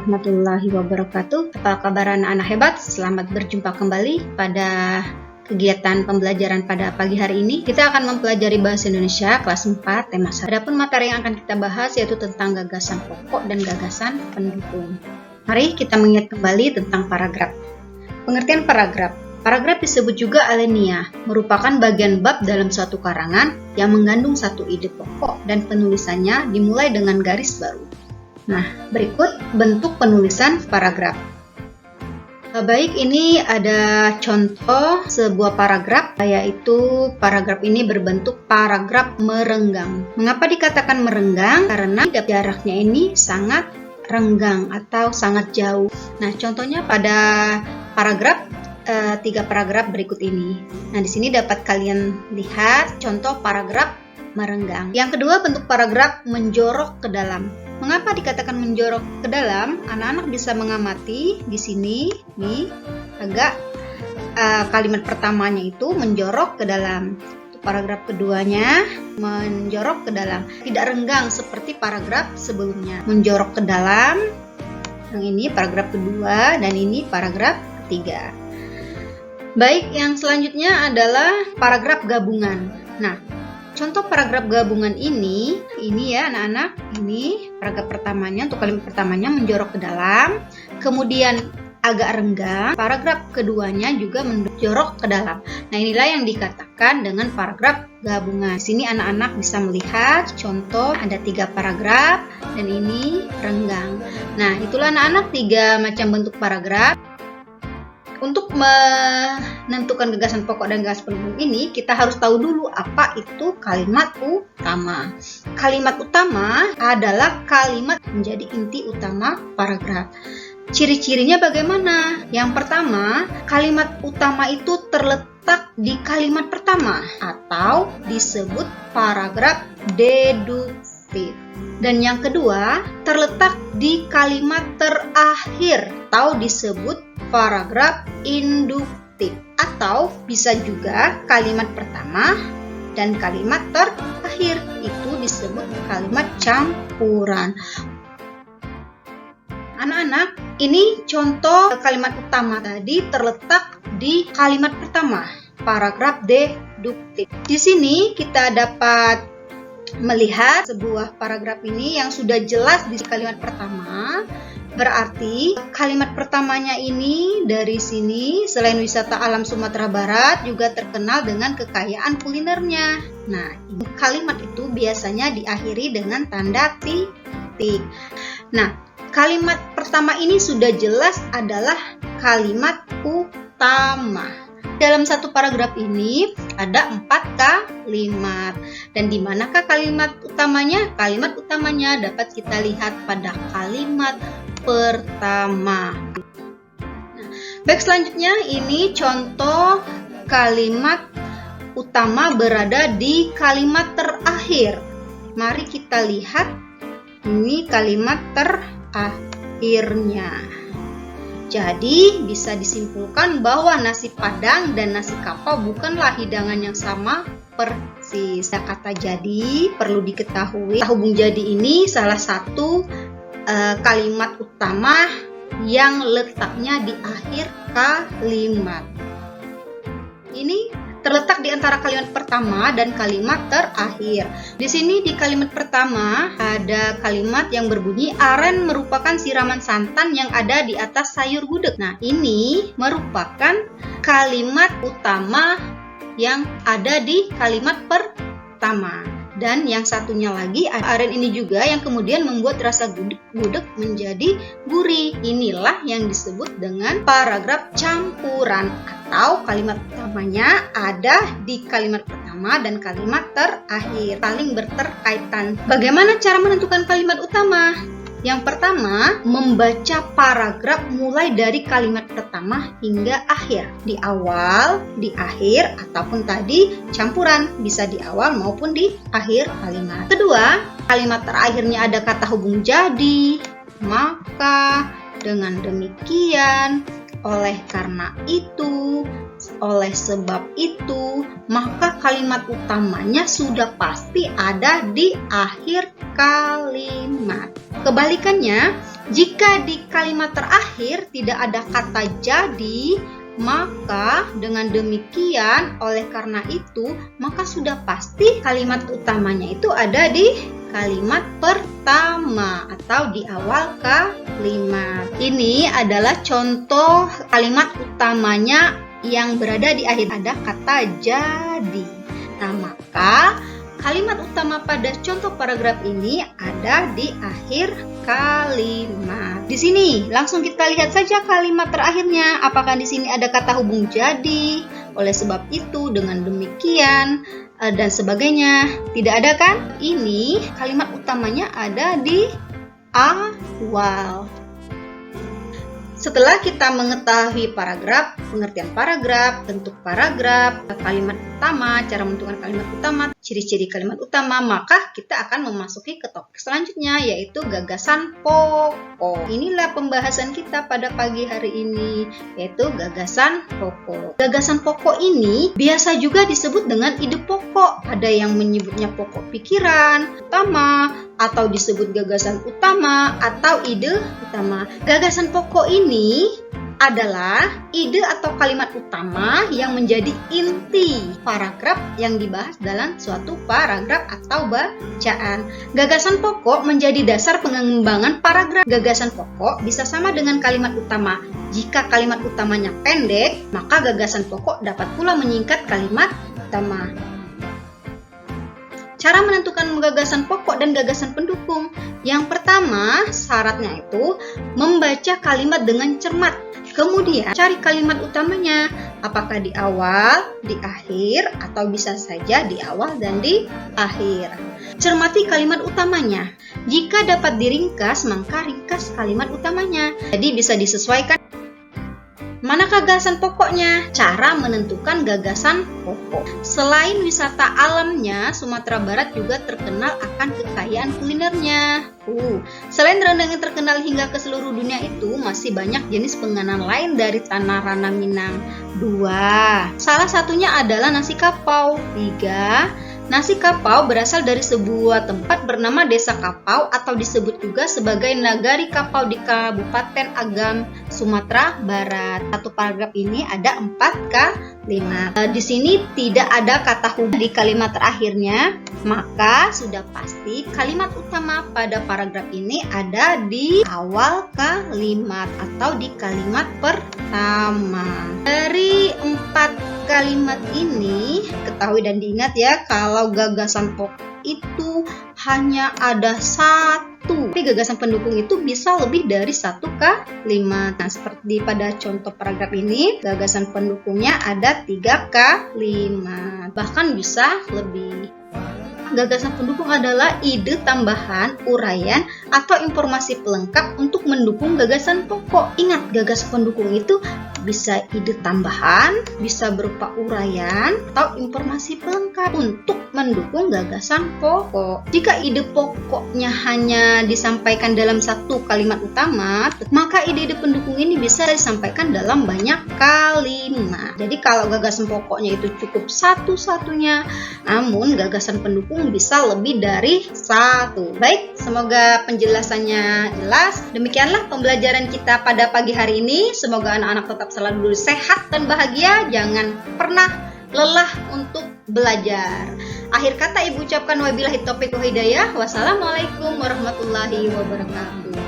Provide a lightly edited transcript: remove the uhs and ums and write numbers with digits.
warahmatullahi wabarakatuh. Apa kabar anak-anak hebat? Selamat berjumpa kembali pada kegiatan pembelajaran pada pagi hari ini. Kita akan mempelajari bahasa Indonesia kelas 4 tema 1. Adapun materi yang akan kita bahas yaitu tentang gagasan pokok dan gagasan pendukung. Mari kita mengingat kembali tentang paragraf. Pengertian paragraf. Paragraf disebut juga alinea, merupakan bagian bab dalam suatu karangan yang mengandung satu ide pokok dan penulisannya dimulai dengan garis baru. Nah, berikut bentuk penulisan paragraf. Baik, ini ada contoh sebuah paragraf, yaitu paragraf ini berbentuk paragraf merenggang. Mengapa dikatakan merenggang? Karena jaraknya ini sangat renggang atau sangat jauh. Nah, contohnya pada paragraf 3 paragraf berikut ini. Nah, di sini dapat kalian lihat contoh paragraf merenggang. Yang kedua, bentuk paragraf menjorok ke dalam. Mengapa dikatakan menjorok ke dalam? Anak-anak bisa mengamati di sini, nih, agak kalimat pertamanya itu menjorok ke dalam. Paragraf keduanya menjorok ke dalam, tidak renggang seperti paragraf sebelumnya. Menjorok ke dalam. Yang ini paragraf kedua dan ini paragraf ketiga. Baik, yang selanjutnya adalah paragraf gabungan. Nah, contoh paragraf gabungan ini ya anak-anak, ini paragraf pertamanya, untuk kalimat pertamanya menjorok ke dalam, kemudian agak renggang, paragraf keduanya juga menjorok ke dalam. Nah, inilah yang dikatakan dengan paragraf gabungan. Di sini anak-anak bisa melihat contoh ada 3 paragraf dan ini renggang. Nah, itulah anak-anak 3 macam bentuk paragraf. Untuk menentukan gagasan pokok dan gagasan pendukung ini, kita harus tahu dulu apa itu kalimat utama. Kalimat utama adalah kalimat menjadi inti utama paragraf. Ciri-cirinya bagaimana? Yang pertama, kalimat utama itu terletak di kalimat pertama atau disebut paragraf deduktif. Dan yang kedua, terletak di kalimat terakhir atau disebut paragraf induktif, atau bisa juga kalimat pertama dan kalimat terakhir itu disebut kalimat campuran. Anak-anak, ini contoh kalimat utama tadi terletak di kalimat pertama, paragraf deduktif. Di sini kita dapat melihat sebuah paragraf ini yang sudah jelas di kalimat pertama. Berarti kalimat pertamanya ini dari sini selain wisata alam Sumatera Barat juga terkenal dengan kekayaan kulinernya. Nah, kalimat itu biasanya diakhiri dengan tanda titik. Nah, kalimat pertama ini sudah jelas adalah kalimat utama. Dalam satu paragraf ini ada 4 kalimat. Dan di manakah kalimat utamanya? Kalimat utamanya dapat kita lihat pada kalimat pertama. Nah, baik, selanjutnya ini contoh kalimat utama berada di kalimat terakhir. Mari kita lihat ini kalimat terakhirnya. Jadi bisa disimpulkan bahwa nasi Padang dan nasi kapau bukanlah hidangan yang sama persis. Kata jadi perlu diketahui, hubung jadi ini salah satu kalimat utama yang letaknya di akhir kalimat. Ini terletak di antara kalimat pertama dan kalimat terakhir. Di sini di kalimat pertama ada kalimat yang berbunyi aren merupakan siraman santan yang ada di atas sayur gudeg. Nah, ini merupakan kalimat utama yang ada di kalimat pertama. Dan yang satunya lagi, aren ini juga yang kemudian membuat rasa gudeg menjadi gurih. Inilah yang disebut dengan paragraf campuran atau kalimat utamanya ada di kalimat pertama dan kalimat terakhir, saling berterkaitan. Bagaimana cara menentukan kalimat utama? Yang pertama, membaca paragraf mulai dari kalimat pertama hingga akhir. Di awal, di akhir, ataupun tadi campuran. Bisa di awal maupun di akhir kalimat. Kedua, kalimat terakhirnya ada kata hubung jadi, maka, dengan demikian, oleh karena itu, oleh sebab itu, maka kalimat utamanya sudah pasti ada di akhir kalimat. Kebalikannya, Jika di kalimat terakhir tidak ada kata jadi, maka dengan demikian oleh karena itu maka sudah pasti kalimat utamanya itu ada di kalimat pertama atau di awal kalimat. Ini adalah contoh kalimat utamanya yang berada di akhir, ada kata jadi. Nah, maka kalimat utama pada contoh paragraf ini ada di akhir kalimat. Di sini langsung kita lihat saja kalimat terakhirnya. Apakah di sini ada kata hubung jadi? Oleh sebab itu, dengan demikian dan sebagainya. Tidak ada kan? Ini kalimat utamanya ada di awal. Setelah kita mengetahui paragraf, pengertian paragraf, bentuk paragraf, kalimat utama, cara menentukan kalimat utama, ciri-ciri kalimat utama, maka kita akan memasuki ke topik selanjutnya, yaitu gagasan pokok. Inilah pembahasan kita pada pagi hari ini, yaitu gagasan pokok. Gagasan pokok ini biasa juga disebut dengan ide pokok. Ada yang menyebutnya pokok pikiran utama, atau disebut gagasan utama atau ide utama. Gagasan pokok ini adalah ide atau kalimat utama yang menjadi inti paragraf yang dibahas dalam suatu paragraf atau bacaan. Gagasan pokok menjadi dasar pengembangan paragraf. Gagasan pokok bisa sama dengan kalimat utama. Jika kalimat utamanya pendek, maka gagasan pokok dapat pula menyingkat kalimat utama. Cara menentukan gagasan pokok dan gagasan pendukung. Yang pertama, syaratnya itu membaca kalimat dengan cermat. Kemudian, cari kalimat utamanya. Apakah di awal, di akhir, atau bisa saja di awal dan di akhir. Cermati kalimat utamanya. Jika dapat diringkas, maka ringkas kalimat utamanya. Jadi bisa disesuaikan. Mana gagasan pokoknya? Cara menentukan gagasan pokok. Selain wisata alamnya, Sumatera Barat juga terkenal akan kekayaan kulinernya. Selain rendang yang terkenal hingga ke seluruh dunia itu, masih banyak jenis penganan lain dari tanah Rana Minang. 2. Salah satunya adalah nasi kapau. 3. Nasi kapau berasal dari sebuah tempat bernama Desa Kapau atau disebut juga sebagai Nagari Kapau di Kabupaten Agam, Sumatera Barat. Satu paragraf ini ada 4 kalimat. Di sini tidak ada kata hubung di kalimat terakhirnya, maka sudah pasti kalimat utama pada paragraf ini ada di awal kalimat atau di kalimat pertama. Dari 4 kalimat ini, ketahui dan diingat ya, kalau gagasan pokok itu hanya ada 1, tapi gagasan pendukung itu bisa lebih dari 1 kalimat. Nah, seperti pada contoh paragraf ini, gagasan pendukungnya ada 3 kalimat, bahkan bisa lebih. Gagasan pendukung adalah ide tambahan, uraian, atau informasi pelengkap untuk mendukung gagasan pokok. Ingat, gagasan pendukung itu bisa ide tambahan, bisa berupa uraian, atau informasi pelengkap untuk mendukung gagasan pokok. Jika ide pokoknya hanya disampaikan dalam 1 kalimat utama, maka ide-ide pendukung ini bisa disampaikan dalam banyak kalimat. Jadi kalau gagasan pokoknya itu cukup satu-satunya, namun gagasan pendukung bisa lebih dari 1. Baik, semoga penjelasannya jelas. Demikianlah pembelajaran kita pada pagi hari ini. Semoga anak-anak tetap selalu sehat dan bahagia. Jangan pernah lelah untuk belajar. Akhir kata Ibu ucapkan wabillahi taufiq wal hidayah. Wassalamualaikum warahmatullahi wabarakatuh.